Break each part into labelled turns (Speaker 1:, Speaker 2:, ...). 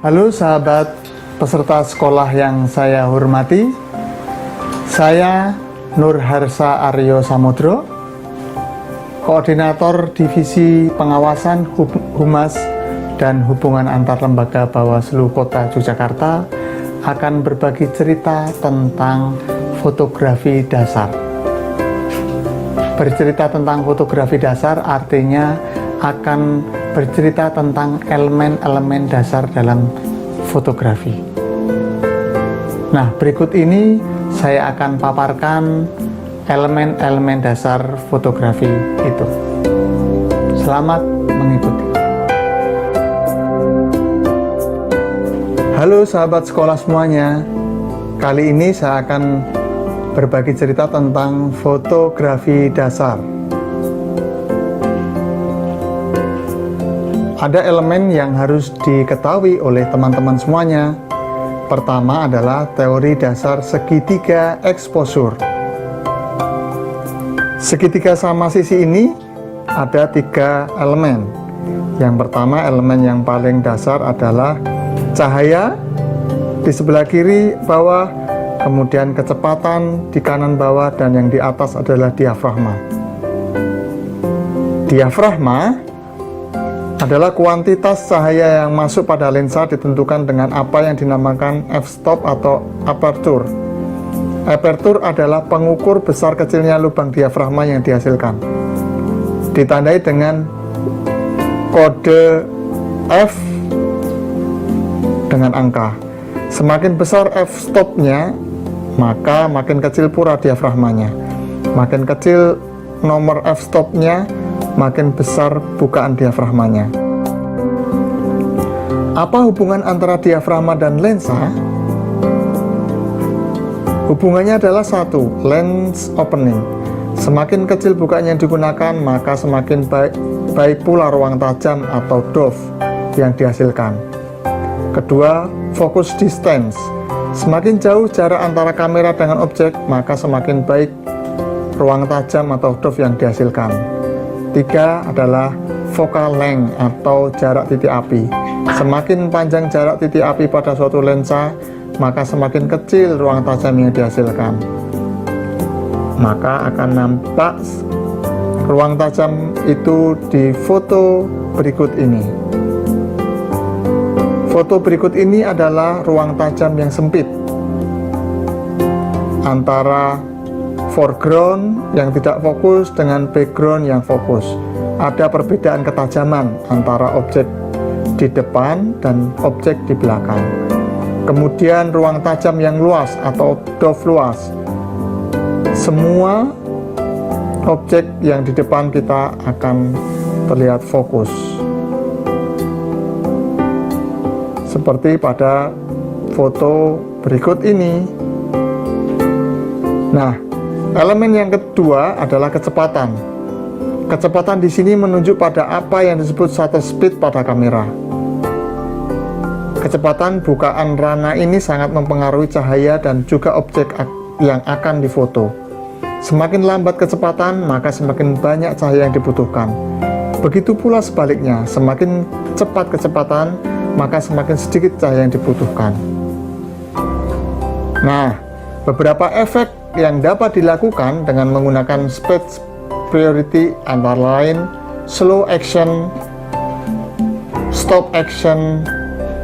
Speaker 1: Halo sahabat peserta sekolah yang saya hormati, saya Nur Harsa Aryo Samudro, Koordinator Divisi Pengawasan Humas dan Hubungan Antar Lembaga Bawaslu Kota Yogyakarta, akan berbagi cerita tentang fotografi dasar. Bercerita tentang fotografi dasar artinya akan bercerita tentang elemen-elemen dasar dalam fotografi. Nah, berikut ini saya akan paparkan elemen-elemen dasar fotografi itu. Selamat mengikuti. Halo sahabat sekolah semuanya. Kali ini saya akan berbagi cerita tentang fotografi dasar. Ada elemen yang harus diketahui oleh teman-teman semuanya. Pertama adalah teori dasar segitiga exposure. Segitiga sama sisi ini ada 3 elemen. Yang pertama, elemen yang paling dasar adalah cahaya di sebelah kiri bawah, kemudian kecepatan di kanan bawah, dan yang di atas adalah diafragma. Diafragma adalah kuantitas cahaya yang masuk pada lensa ditentukan dengan apa yang dinamakan f-stop atau aperture. Aperture adalah pengukur besar kecilnya lubang diafragma yang dihasilkan. Ditandai dengan kode F dengan angka. Semakin besar f-stopnya, maka makin kecil pula diafragmanya. Makin kecil nomor f-stopnya, makin besar bukaan diafragmanya. Apa hubungan antara diafragma dan lensa? Hubungannya adalah 1, lens opening. Semakin kecil bukaan yang digunakan, maka semakin baik pula ruang tajam atau depth yang dihasilkan. Kedua, focus distance. Semakin jauh jarak antara kamera dengan objek, maka semakin baik ruang tajam atau depth yang dihasilkan. 3 adalah focal length atau jarak titik api. Semakin panjang jarak titik api pada suatu lensa, maka semakin kecil ruang tajam yang dihasilkan. Maka akan nampak ruang tajam itu di foto berikut ini. Foto berikut ini adalah ruang tajam yang sempit antara foreground yang tidak fokus dengan background yang fokus. Ada perbedaan ketajaman antara objek di depan dan objek di belakang. Kemudian ruang tajam yang luas atau depth luas. Semua objek yang di depan kita akan terlihat fokus. Seperti pada foto berikut ini. Nah, elemen yang kedua adalah kecepatan. Kecepatan di sini menunjuk pada apa yang disebut shutter speed pada kamera. Kecepatan bukaan rana ini sangat mempengaruhi cahaya dan juga objek yang akan difoto. Semakin lambat kecepatan, maka semakin banyak cahaya yang dibutuhkan. Begitu pula sebaliknya, semakin cepat kecepatan, maka semakin sedikit cahaya yang dibutuhkan. Nah, beberapa efek yang dapat dilakukan dengan menggunakan speed priority antara lain slow action, stop action,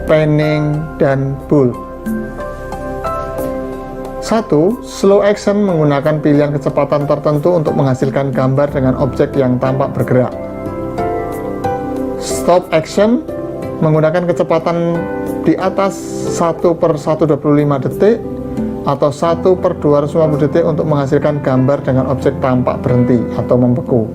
Speaker 1: panning, dan bulb. 1. Slow action menggunakan pilihan kecepatan tertentu untuk menghasilkan gambar dengan objek yang tampak bergerak. Stop action menggunakan kecepatan di atas 1/125 detik atau 1/250 detik untuk menghasilkan gambar dengan objek tampak berhenti atau membeku.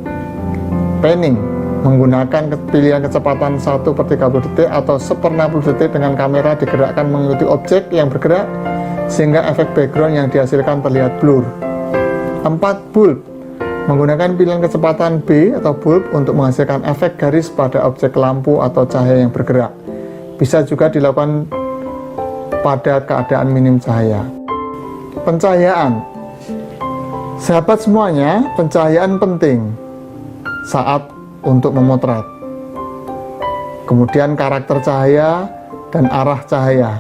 Speaker 1: Panning menggunakan pilihan kecepatan 1/30 detik atau 1/60 detik dengan kamera digerakkan mengikuti objek yang bergerak sehingga efek background yang dihasilkan terlihat blur. 4. Bulb menggunakan pilihan kecepatan B atau bulb untuk menghasilkan efek garis pada objek lampu atau cahaya yang bergerak. Bisa juga dilakukan pada keadaan minim cahaya. Pencahayaan. Sahabat semuanya, pencahayaan penting saat untuk memotret. Kemudian karakter cahaya dan arah cahaya.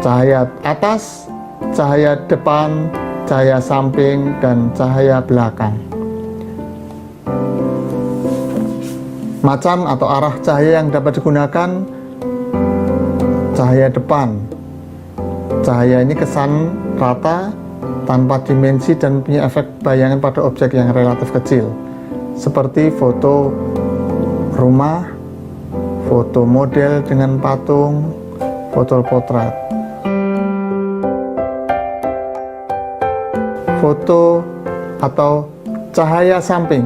Speaker 1: Cahaya atas, cahaya depan, cahaya samping, dan cahaya belakang. Macam atau arah cahaya yang dapat digunakan: cahaya depan. Cahaya ini kesan rata, tanpa dimensi dan punya efek bayangan pada objek yang relatif kecil, seperti foto rumah, foto model dengan patung, foto potret. Foto atau cahaya samping.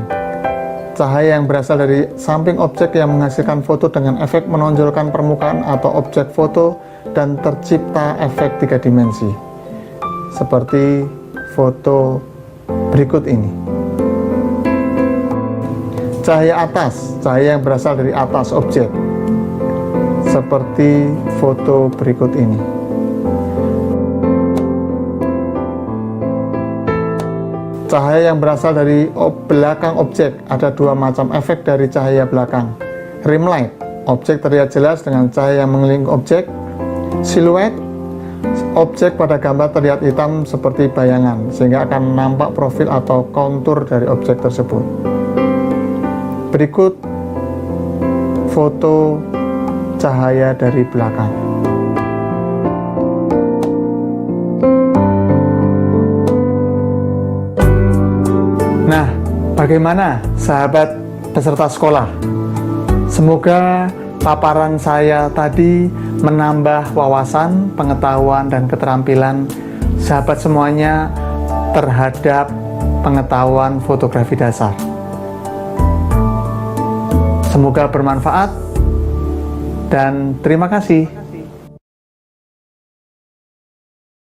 Speaker 1: Cahaya yang berasal dari samping objek yang menghasilkan foto dengan efek menonjolkan permukaan atau objek foto dan tercipta efek 3 dimensi. Seperti foto berikut ini. Cahaya atas, cahaya yang berasal dari atas objek. Seperti foto berikut ini. Cahaya yang berasal dari belakang objek. Ada 2 macam efek dari cahaya belakang. Rim light, objek terlihat jelas dengan cahaya yang mengelilingi objek. Siluet, objek pada gambar terlihat hitam seperti bayangan, sehingga akan nampak profil atau kontur dari objek tersebut. Berikut foto cahaya dari belakang. Nah, bagaimana sahabat peserta sekolah? Semoga paparan saya tadi menambah wawasan, pengetahuan, dan keterampilan sahabat semuanya terhadap pengetahuan fotografi dasar. Semoga bermanfaat dan terima kasih.